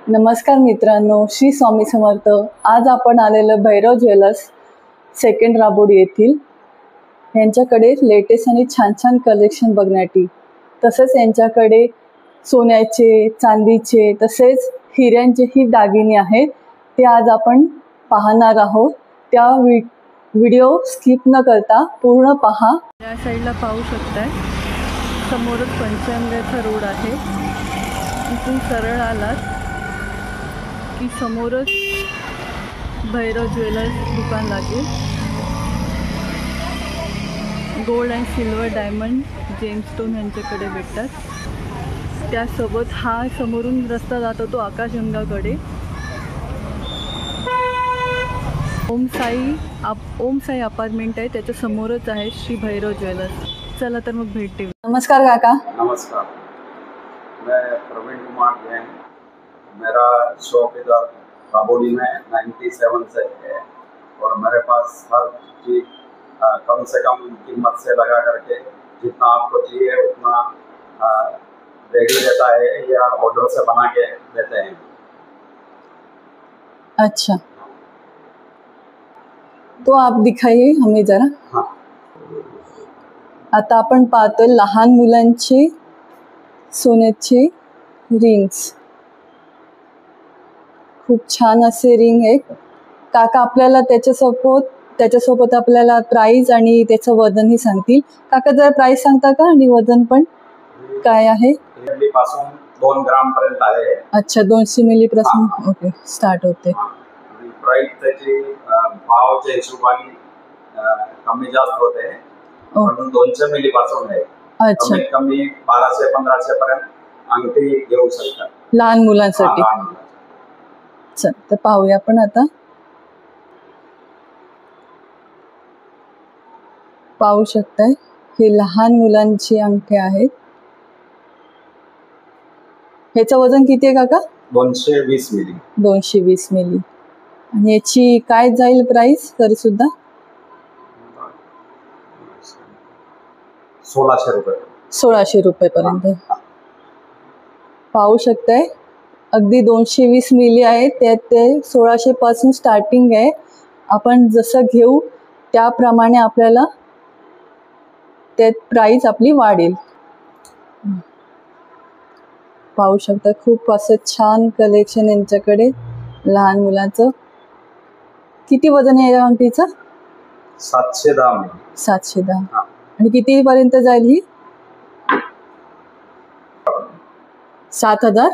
नमस्कार मित्रांनो, श्री स्वामी समर्थ। आज आपण आलेलो भैरव ज्वेलर्स सेकंड राबोडी येथील यांच्याकडे लेटेस्ट आणि छान छान कलेक्शन बघण्यासाठी, तसेच यांच्याकडे सोन्याचे, चांदीचे तसेच हिऱ्यांचेही दागिने आहेत। ते आज आपण पाहणार आहोत। त्या व्हिडिओ स्किप न करता पूर्ण पहा। या साईडला पाहू शकताय, समोरच पंचांगाचा रोड आहे। इथून सरळ आलात की समोरच भैरव ज्वेलर्स दुकान लागेल। Gold and silver, diamond, gemstone यांच्याकडे भेटतात। त्यासोबत हा समोरून रस्ता जातो तो आकाशगंगाकडे। ओम साई अपार्टमेंट आहे, त्याच्या समोरच आहे श्री भैरव ज्वेलर्स। चला तर मग भेट देऊ। नमस्कार काका। नमस्कार, मैं प्रवीण कुमार जैन। मेरा शॉप इधर राबोडी में 97 से है और मेरे पास हर चीज़ कम से कम कीमत से लगा करके जितना आपको चाहिए उतना रेडी रहता है या ऑर्डर से बना के देते हैं। अच्छा, तो आप दिखाइए हमें जरा। हाँ, आता आपण पाहतोय लहान मुलांचे सोन्याचे रिंग्स। खूप छान असे रिंग आहे काका। आपल्याला त्याच्यासोबत आपल्याला प्राइस आणि त्याचं वजनही सांगतील। काका जरा प्राइस सांगता का आणि वजन पण काय आहे? पासून 2 ग्राम पर्यंत आहे। अच्छा, 200 मिली पासून ओके स्टार्ट होते। प्राइस त्याची भावाच्या हिशोबाने कमी जास्त होते, पण 200 मिली पासून आहे। अच्छा, कमी 1200-1500 पर्यंत अंगठी घेऊ शकतात लहान मुलांसाठी। चल तर पाहूया आपण आता। पाहू शकताय हे लहान मुलांची अंगठी आहेत। ह्याचं वजन किती आहे काका? 220 मिली। 220 मिली। आणि याची काय जाईल प्राइस तरी सुद्धा? 1600 रुपये। 1600 रुपये पर्यंत। पाहू शकताय अगदी 220 मिली आहे, त्यात ते 1600 पासून स्टार्टिंग आहे। आपण जसं घेऊ त्याप्रमाणे आपल्याला त्यात प्राइस आपली वाढेल। पाहू शकता खूप असं छान कलेक्शन यांच्याकडे लहान मुलांचं। किती वजन आहे या अंगठीचं? 710 मिली। 710। आणि किती पर्यंत जाईल ही? 7000।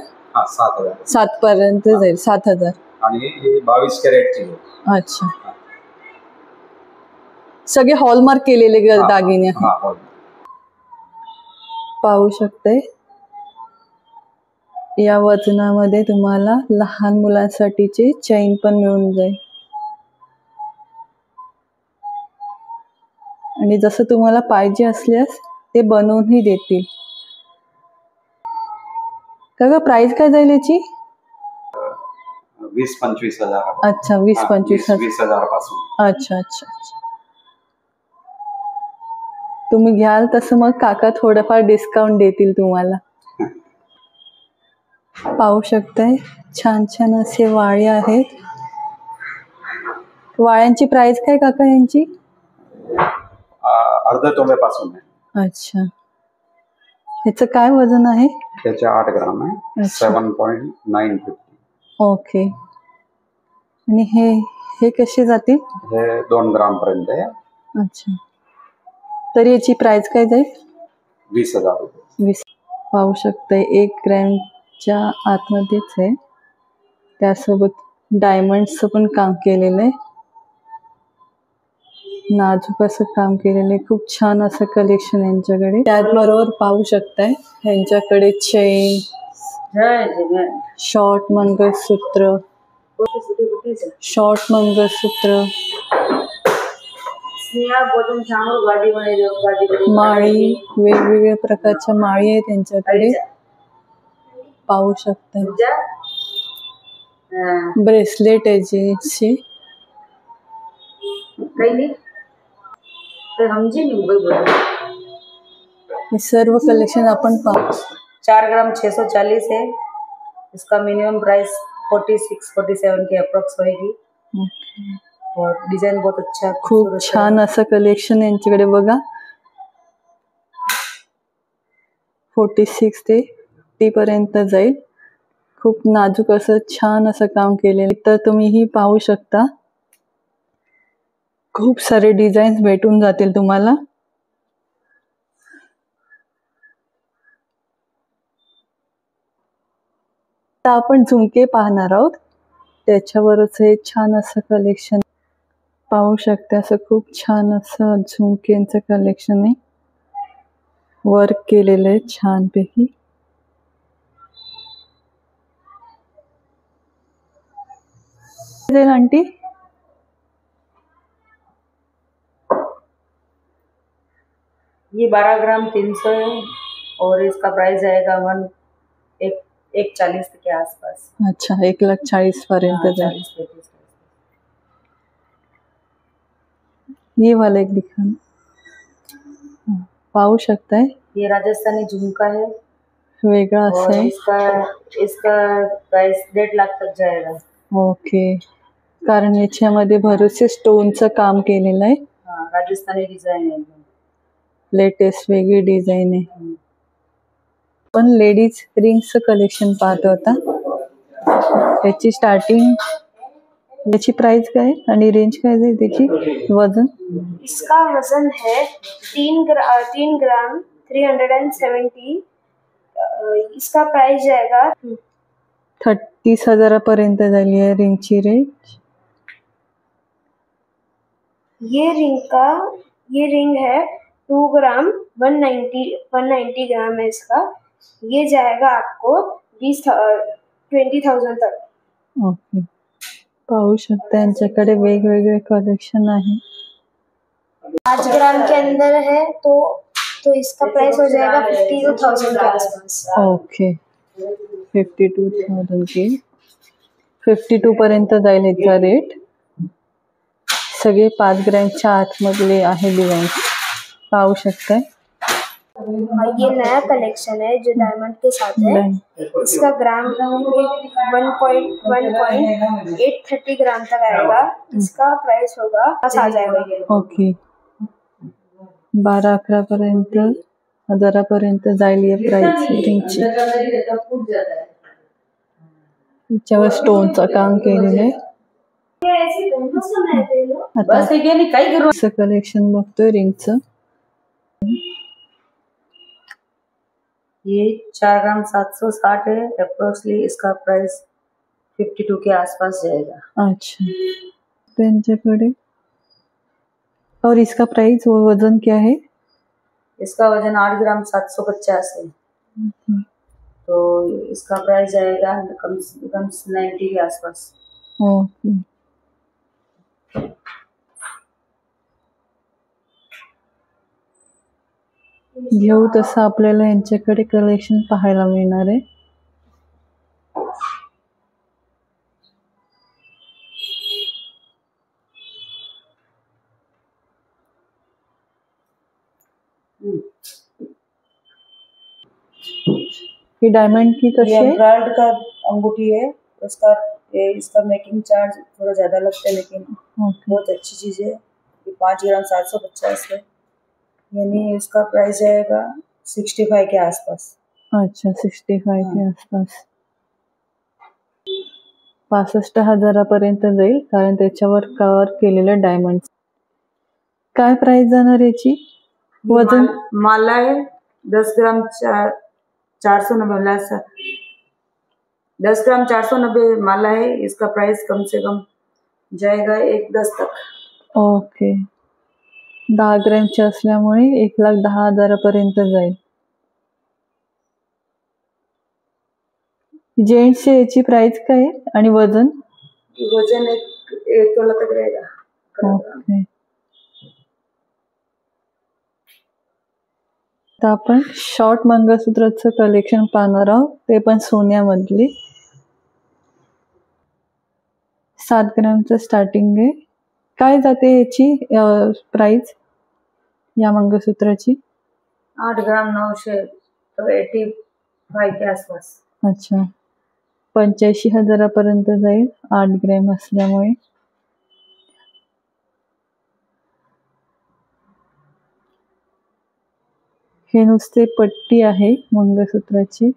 7 पर्यंत जाईल। 7000 आणि 22 कॅरेटची। अच्छा, सगळे हॉलमार्क केलेले दागिने आहेत। पाहू शकते या वजनामध्ये तुम्हाला लहान मुलांसाठीची चैन पण मिळून जाईल। आणि जसं तुम्हाला पाहिजे असल्यास ते बनवूनही देतील। काका प्राइस काय जाईल याची? 20-25 हजार। अच्छा, 20-25 हजार पासून। अच्छा अच्छा, तुम्ही घ्याल तसं मग काका थोडंफार डिस्काउंट देतील तुम्हाला। पाहू शकताय छान छान असे वाळे आहेत। वाळ्यांची प्राइस काय काका यांची? अर्धा तोल्यापासून आहे। अच्छा, ह्याचं काय वजन आहे? त्याचे 8 ग्राम आहे। 7.950। ओके, आणि हे कसे जातील? हे 2 ग्राम पर्यंत आहे। अच्छा, तर याची प्राइस काय जाईल? 20,000 रुपये। 20। पाहू शकताय 1 ग्रॅमच्या आतमध्येच आहे। त्यासोबत डायमंडचं पण काम केलेलं आहे, नाजूक असं काम केलेलं आहे। खूप छान असं कलेक्शन यांच्याकडे। त्याचबरोबर पाहू शकताय यांच्याकडे चेन, शॉर्ट मंगळसूत्र, माळी, वेगवेगळ्या प्रकारच्या माळी आहेत त्यांच्याकडे। पाहू शकताय ब्रेसलेट आहे जे हे सर्व कलेक्शन आपण पाहू। 4 ग्राम 640 है, इसका मिनिमम प्राइस 46-47 के अप्रॉक्स होएगी और डिझाईन बहुत अच्छा है, खूप खूबसूरत छान असं कलेक्शन यांच्याकडे बघा. 46 ते 50 पर्यंत जाईल. खूप नाजूक असं छान असं काम केलेलं तर तुम्हीही पाहू शकता. खूप सारे डिझाईन्स भेटून जातील तुम्हाला. आता आपण झुमके पाहणार आहोत. त्याच्यावरच हे छान असं कलेक्शन पाहू शकता. असं खूप छान असं झुमक्यांचं कलेक्शन आहे. वर्क केलेलं आहे छानपैकी. आंटी ये 12 ग्राम 300 है और इसका प्राइस आएगा 140 के आसपास. अच्छा 1,40,000 पर्यंत जाईल. 40-35. ये वाला एक दिखाना. पाहू शकताय ये राजस्थानी झुमका है वेगळा असं और आहे. इसका प्राइस 1.5 लाख तक जाएगा. ओके. कारण याच्यामध्ये भरोसे स्टोनचं काम केलेलं आहे. हाँ, राजस्थानी डिजाइन है एकदम. लेटेस्ट वेगळी डिझाईन आहे. पण लेडीज रिंगचं कलेक्शन पाहतो आता. याची स्टार्टिंग याची प्राइस काय आहे आणि रेंज काय आहे त्याची वजन? इसका वजन है 3 ग्राम 370. इसका प्राइस जाएगा 30,000 पर्यंत झाली आहे रिंगची रेंज. ये रिंग है 2 ग्राम 190 ग्राम है इसका. ये जाएगा आपको 20,000 तक. ओके. पाहू शकता यांच्याकडे वेगवेगळे कलेक्शन आहे. 5 ग्राम के अंदर है तो इसका प्राइस हो जाएगा 52,000 के आसपास. ओके. 52,000 की 52 पर्यंत जाईल याचा रेट. सगळे 5 ग्रॅमच्या आतमधले आहे डिझाईन पाहू शकताय. ये नया कलेक्शन है जो डायमंड के साथ है. इसका ग्राम 1.830 ग्राम तक आएगा. इसका प्राइस होगा 10,000. ओके. 12-11 पर्यंत 1000 पर्यंत जाईल या प्राइस रिंगची. याच्यावर स्टोनचं काम केलेलं आहे. आता असं कलेक्शन बघतोय रिंगचं. ये 4 ग्राम 760 है अप्रोक्सली. इसका प्राइस 52 के आसपास जाएगा. अच्छा त्यांच्याकडे. और इसका प्राइस वो वजन क्या है? इसका वजन 8 ग्राम 750 है. तो इसका प्राइस जाएगा कम से कम 90 के आसपास. ओके. घेऊ तसं आपल्याला यांच्याकडे कलेक्शन पाहायला मिळणार आहे. ये डायमंड की कशी ये है? एमराल्ड का अंगूठी है. इसका मेकिंग चार्ज थोड़ा ज्यादा लगता है लेकिन बहुत अच्छी चीज है. ये 5 ग्राम 750 है यानी इसका प्राइस जाएगा 65 के आसपास. अच्छा 65 के आसपास. 65,000 पर्यंत जाईल कारण त्याच्यावर कव्हर केलेलं डायमंड. काय प्राइस जाणार याची? वजन माला है 10 ग्राम 490. 10 ग्राम 490 माला है. इसका प्राइस कम से कम जाएगा 1,10 तक. ओके. 10 ग्रॅमची असल्यामुळे 1,10,000 पर्यंत जाईल. जेंट्सची याची प्राइस काय आहे आणि वजन? वजन एक तोला तक रहेगा. ओके. आता आपण शॉर्ट मंगळसूत्राचं कलेक्शन पाहणार आहोत. ते पण सोन्यामधले. 7 ग्रॅमचं स्टार्टिंग आहे. काय जाते याची प्राइस या मंगळसूत्राची? 8 ग्राम 900 तो 85 के आसपास. अच्छा 85,000पर्यंत जाईल 8 ग्रॅम असल्यामुळे. हे नुसते पट्टी आहे मंगळसूत्राची,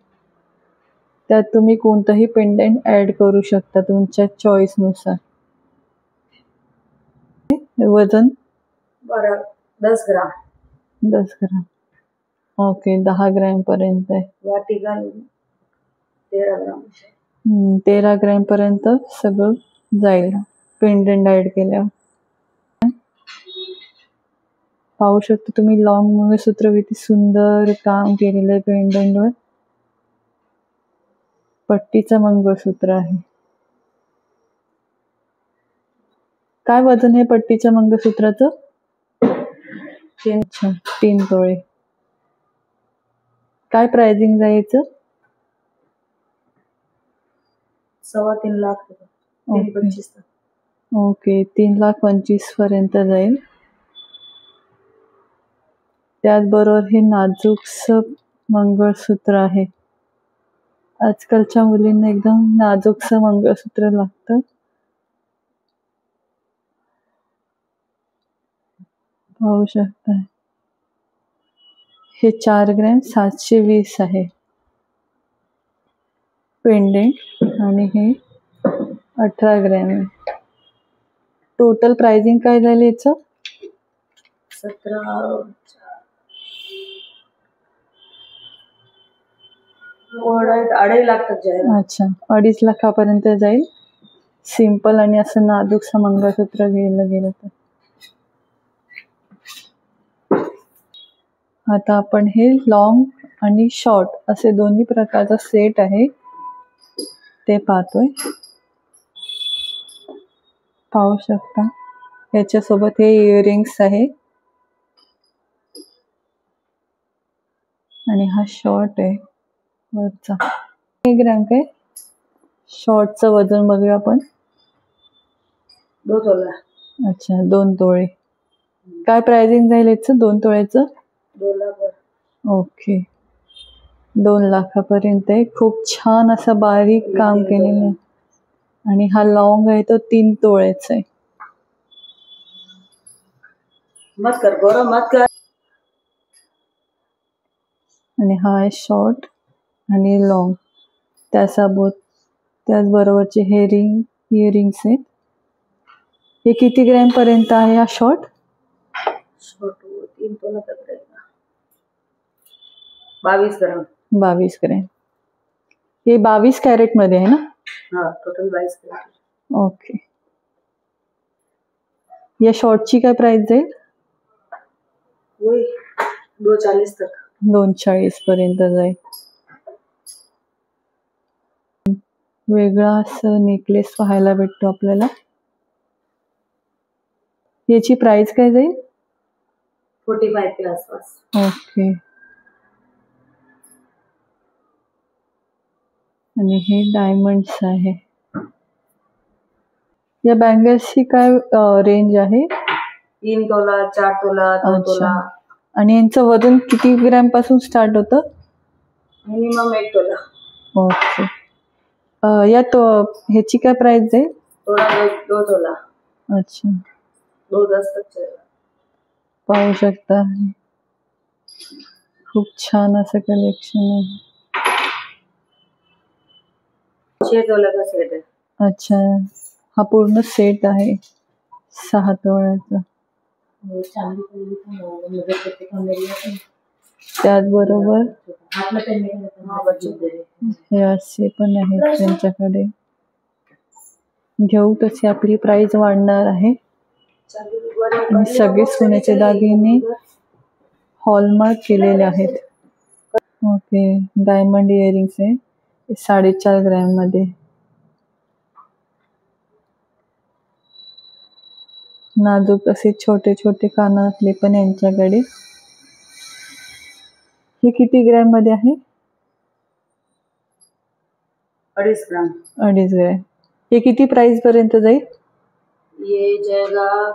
त्यात तुम्ही कोणतंही पेंडंट ऍड करू शकता तुमच्या चॉईसनुसार. वजन 10 ग्राम. 10 ग्राम. ओके, 10 ग्रॅम पर्यंत आहे. वाटिका 13 ग्राम. 13 ग्रॅम पर्यंत सगळं जाईल पेंडंट ऍड केल्यावर. पाहू शकता तुम्ही लॉंग मंगळसूत्र, किती सुंदर काम केलेलं आहे पेंडंटवर. पट्टीचं मंगळसूत्र आहे. काय वजन आहे पट्टीच्या मंगळसूत्राचं? 3 तोळे. काय प्राइसिंग जायचं? 3.25 लाख. 3.25. ओके, 3,25,000 पर्यंत जाईल. त्याचबरोबर हे नाजूकसं मंगळसूत्र आहे. आजकालच्या मुलींना एकदम नाजूकसं मंगळसूत्र लागतं. पाहू शकता हे 4 ग्रॅम 720 आहे पेंडेंट, आणि हे 18 ग्रॅम आहे. टोटल प्राइसिंग काय झालं याचं? 17. 2.5 लाख तक जाईल. अच्छा, 2.5 लाखापर्यंत जाईल सिंपल आणि असं नाजूकसं मंगळसूत्र घ्यायला गेलं तर. आता आपण हे लॉंग आणि शॉर्ट असे दोन्ही प्रकारचा सेट आहे ते पाहतोय. पाहू शकता याच्यासोबत हे इयरिंग्स आहे, आणि हा शॉर्ट आहे वरचा. 1 ग्रॅम काय? शॉर्टचं वजन बघूया आपण. 2 तोला. अच्छा, 2 तोळे. काय प्राइसिंग जाईल याचं 2 तोळ्याचं? 2 लाख. ओके, 2 लाखापर्यंत आहे. खूप छान असं बारीक काम केलेलं आहे. आणि हा लॉंग आहे तो 3 तोळ्याचा आहे. मत कर गौरव, मत कर. आणि हा आहे शॉर्ट आणि लॉंग त्याचबरोबरचे हे इयरिंग्स आहेत. हे किती ग्रॅम पर्यंत आहे हा शॉर्ट? 3 तोला तक रहेगा. 22 ग्राम. 22 ग्रॅम. हे 22 कॅरेट मध्ये आहे ना? हाँ, टोटल 22 कॅरेट. ओके. या शॉर्टची काय प्राइस जाईल? वही 240 तक. 240 पर्यंत जाईल. वेगळा असं नेकलेस पाहायला भेटतो आपल्याला. याची प्राइस काय जाईल? 45 के आसपास. ओके. आणि हे डायमंड्स आहे. या बँगल्सची काय रेंज आहे? 3 तोला, 4 तोला, 2 तोला. आणि यांचं वजन किती ग्रॅम पासून स्टार्ट होतं? मिनिमम 1 तोला. ओके. ह्याची काय प्राइस आहे? थोड़ा 2 तोला. अच्छा. 2.10 तक चलेगा. पाहू शकता खूप छान असं कलेक्शन आहे. 6 तोला का सेट है. अच्छा, हा पूर्ण सेट आहे 6 तोळ्याचा. त्याचबरोबर हे असे पण आहेत त्यांच्याकडे. घेऊ तशी आपली प्राइस वाढणार आहे. आणि सगळे सोन्याचे दागिने हॉलमार्क केलेले आहेत. ओके, डायमंड इयरिंग्स आहे 4.5 ग्रॅम मध्ये. नाजूक असे छोटे छोटे कानातले पण यांच्याकडे. हे किती ग्रॅम मध्ये आहे? 2.5 ग्राम. 2.5 ग्रॅम. हे किती प्राइस पर्यंत जाईल? ये जाएगा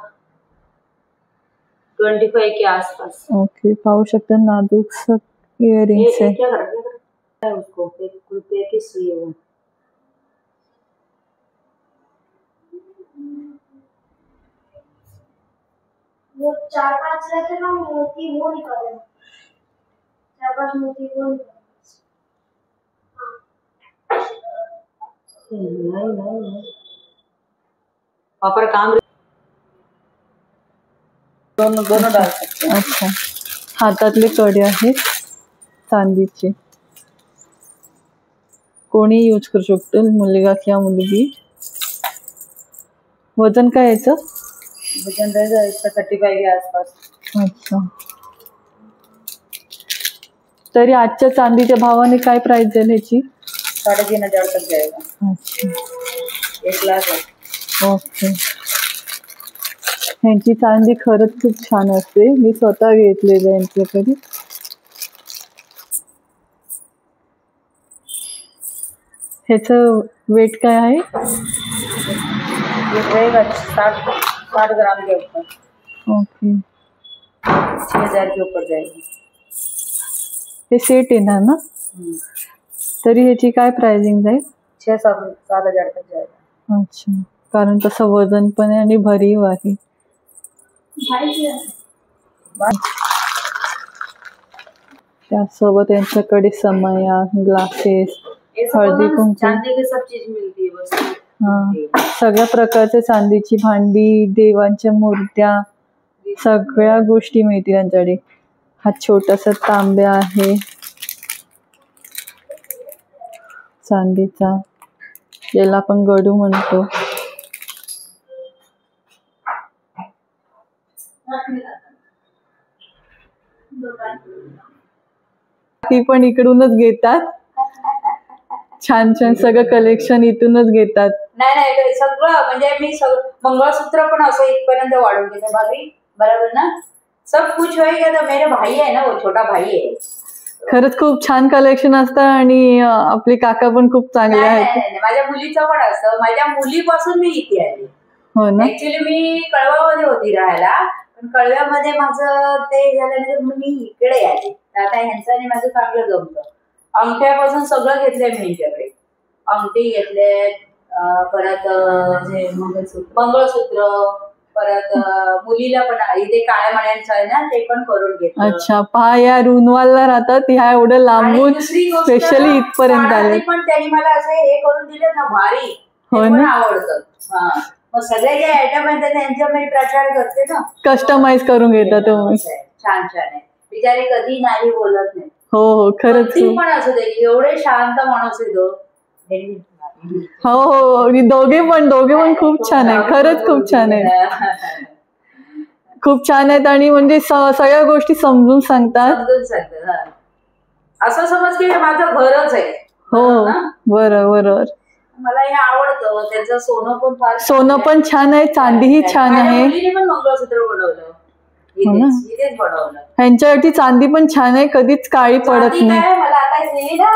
25 के आसपास. ओके, पाहू शकता नाजूक इयरिंग्स आहे. क्या कर उसको एक रुपये की सुई है. वो 4-5 रहते ना मोती, वो निकाले 4-5 मोती वो निकाले। नहीं पर काम दोनों दोनों डाल सकते हैं। अच्छा, हातातले कडे आहेत चांदीचे, कोणी यूज करू शकतो, मुलगा किंवा मुलगी. वजन काय याचं? वजन रहेगा इसका 35 के आसपास। अच्छा, तरी आजच्या चांदीच्या भावाने काय प्राइस जाईल ह्याची? 3,500 तक जाएगा। अच्छा, 1 लाख है। ओके. ह्यांची चांदी खरंच खूप छान असते, मी स्वतः घेतलेलं आहे यांच्याकडे. ह्याचं वेट काय आहे? ये रहेगा 60 ग्राम के ऊपर। ओके, 6,000 के ऊपर जाएगा। हे सेट येणार ना? तरी ह्याची काय प्राइसिंग जाईल? 6-7 हजार तक जाएगा। अच्छा, कारण तसं वजन पण आहे आणि भरीव आहे. त्यासोबत यांच्याकडे समया, ग्लासेस, हळदी कुंकू, चांदी की सब चीज मिलती है बस। हा, सगळ्या प्रकारच्या चांदीची भांडी, देवांच्या मूर्त्या, सगळ्या गोष्टी मिळतील यांच्याकडे. हा छोटासा तांब्या आहे चांदीचा, याला आपण गडू म्हणतो. ती पण इकडूनच घेतात, छान छान सगळं कलेक्शन इथूनच घेतात. नाही सगळं म्हणजे मी मंगळसूत्र पण असं इथपर्यंत वाढवून देते भाभी, बरोबर ना? सब कुछ होएगा तो मेरे भाई है ना, वो छोटा भाई है. खरंच खूप छान कलेक्शन असतं आणि आपले काका पण खूप चांगले आहेत. नाही, माझ्या मुलीचं पण असतं. माझ्या मुलीपासून मी इथे आली. हो ना? ऍक्च्युली मी कळवामध्ये होती राहायला, पण कळव्यामध्ये माझं ते झाल्यानंतर मी इकडे आले. आता ह्यांचं आणि माझं चांगलं जमतं. अंगठ्यापासून सगळं घेतलंय मी ह्यांच्याकडे. अंगठी घेतले, परत मंगळसूत्र, परत मुलीला पण इथे काळ्या मण्यांचं आहे ना, ते पण करून घेतलं. अच्छा, पहा या रुनवालला राहतात, ह्या एवढं लांबून स्पेशली इथपर्यंत आले. पण त्यांनी मला असं हे करून दिले ना भारी, हो पण ना? आवडतं. हा, मग सगळे जे आयटम आहेत त्यांचा मी प्रचार करते ना, कस्टमाइज करून घेतात तुम्ही. छान छान आहे. बिचारे कधी नाही बोलत नाही. हो हो, खरंच. पण असू दे, एवढे शांत माणूस आहे तो. हो हो, आणि दोघे पण खूप छान आहे, खरंच खूप छान आहे, खूप छान आहेत. आणि म्हणजे सगळ्या गोष्टी समजून सांगतात. असं समज की माझं घरच आहे. हो, बरोबर. मला हे आवडतं. त्यांचं सोनं पण फार, सोनं पण छान आहे, चांदीही छान आहे. मुलीने पण मंगळसूत्र बनवलं, इथेच बनवलं. ह्यांच्यासाठी चांदी पण छान आहे, कधीच काळी पडत नाही. मला आता दिली ना,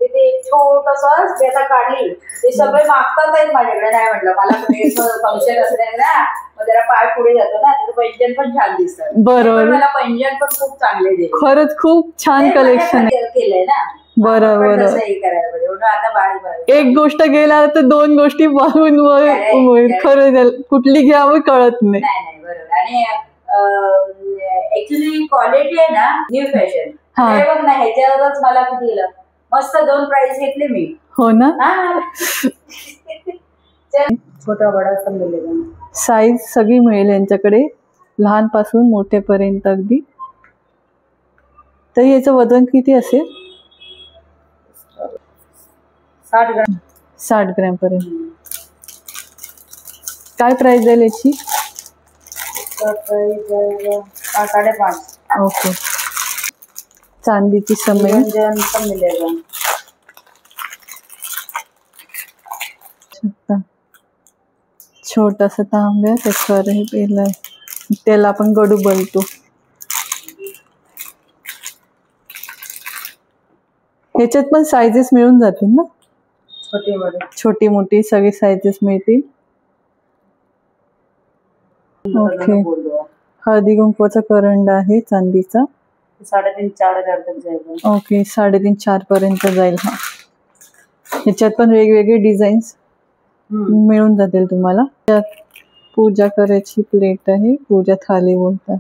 ते छोटस त्याचा काढली, ते सगळे मागतात आहेत माझ्याकडे. नाही म्हटलं मला कुठे फंक्शन असलं ना, मग जरा पाय पुढे जातो ना, त्याचं पैंजन पण छान दिसतात. बरोबर, मला पैंजन पण खूप चांगले दिले. खरंच खूप छान कलेक्शन केलंय ना. बरोबर. आता एक गोष्ट गेला तर दोन गोष्टी बघून खरं कुठली घ्यावं कळत नाही. बरोबर. आणि ऍक्च्युली क्वालिटी आहे ना, न्यू फॅशन बघ ना, ह्याच्यावरच मला किती दिलं. मस्त 2 प्राइस घेतले मी. हो ना? छोटा बडा सब मिळेल. साईज सगळी मिळेल यांच्याकडे, लहानपासून मोठेपर्यंत अगदी. तरी याचं वजन किती असेल? 60 ग्रॅम पर्यंत. काय प्राइस जाईल याची? 5.5. ओके. चांदीची समय मिळेल. छोटासा तांब्या त्याच्यावर हे पेलंय, त्याला आपण गडू बोलतो. ह्याच्यात पण साइजेस मिळून जातील ना? छोटी मोठी सगळी साइजेस मिळतील. ओके. हळदी कुंकवाचा करंडा आहे चांदीचा. 3,500-4 हजार तक जाईल. ओके, 3,500-4 पर्यंत जाईल. हा, ह्याच्यात पण वेगवेगळे डिझाईन्स मिळून जातील तुम्हाला. पूजा करायची प्लेट आहे, पूजा थाली बोलतात.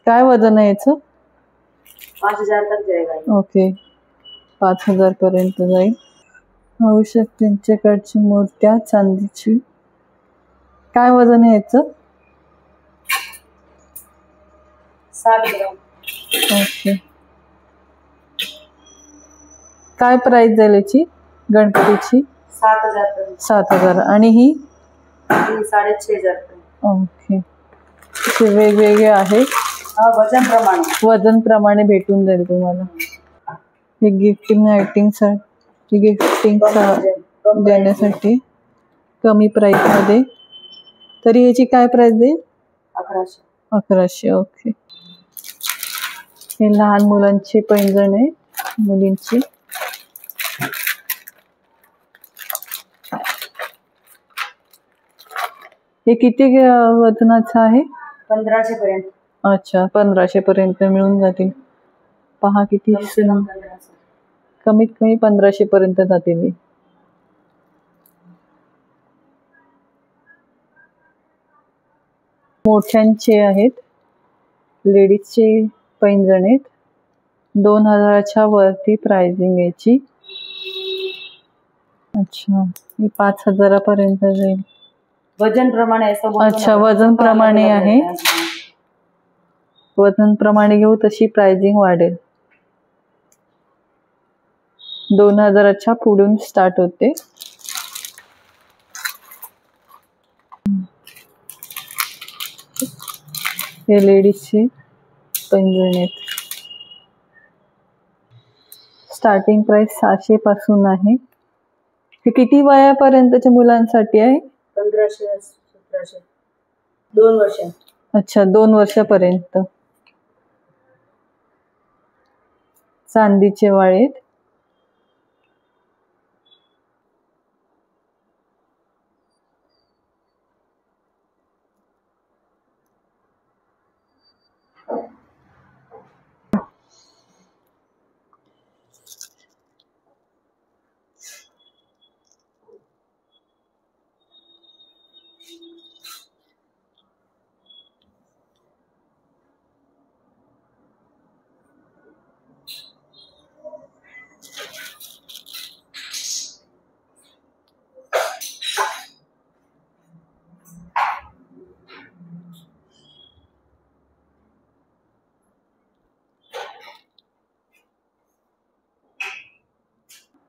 काय वजन आहे याचं? 5000 तक जाएगा. ओके, 5000 पर्यंत जाईल. होऊ शकते त्यांच्याकडची मूर्त्या चांदीची. काय वजन आहे याचं? 60 ग्राम. ओके. काय प्राइस जाईल याची गणपतीची? 7000. 7000. आणि ही 6500. ओके. ते वेगवेगळे आहेत. वजन प्रमाणे भेटून जाईल तुम्हाला. हे गिफ्टिंग देण्यासाठी कमी प्राइस मध्ये. तरी याची काय प्राइस देईल? 1100. ओके. हे लहान मुलांची पैंजण आहे, मुलींची. हे किती वजनाचं आहे? 1500 पर्यंत. अच्छा, 1500 पर्यंत मिळून जातील. पहा किती कमीत कमी 1500 पर्यंत जातील. मोठ्यांचे आहेत, लेडीजचे पैंजण आहेत. 2000च्या वरती प्राइसिंग याची. अच्छा, ही 5000 पर्यंत जाईल. वजन प्रमाणे. अच्छा, वजन प्रमाणे आहे. वजन प्रमाणे घेऊ तशी प्राइसिंग वाढेल. 2000च्या पुढून स्टार्ट होते. हे लेडीजचे पैंजण आहेत. स्टार्टिंग प्राइस 600 पासून आहे. हे किती वयापर्यंतच्या मुलांसाठी आहे? 1500 1700. 2 वर्ष. अच्छा, 2 वर्षापर्यंत. चांदीचे वाळे.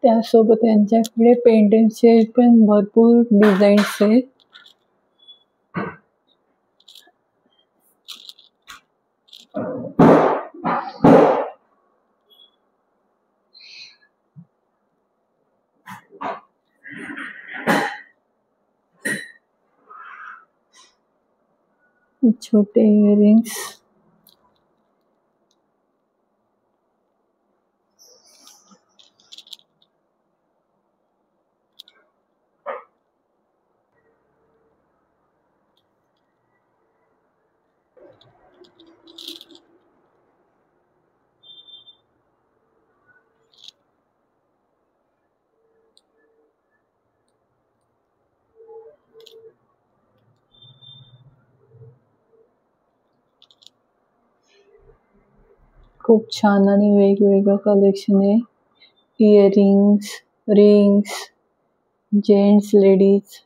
त्यासोबत यांच्याकडे पेंडंटचे पण भरपूर डिझाईन्स आहेत. छोटे इयरिंग्स. खूप छान आणि वेगवेगळं कलेक्शन आहे. Earrings, rings, gents, ladies.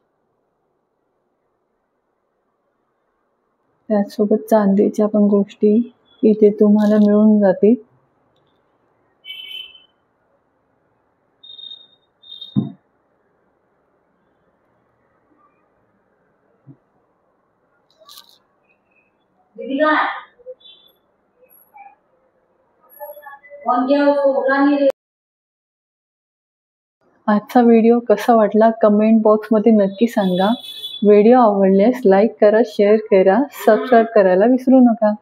त्यासोबत चांदीच्या पण गोष्टी इथे तुम्हाला मिळून जातील. आजचा व्हिडिओ कसा वाटला कमेंट बॉक्समध्ये नक्की सांगा. व्हिडिओ आवडल्यास लाईक करा, शेअर करा, सबस्क्राईब करायला विसरू नका.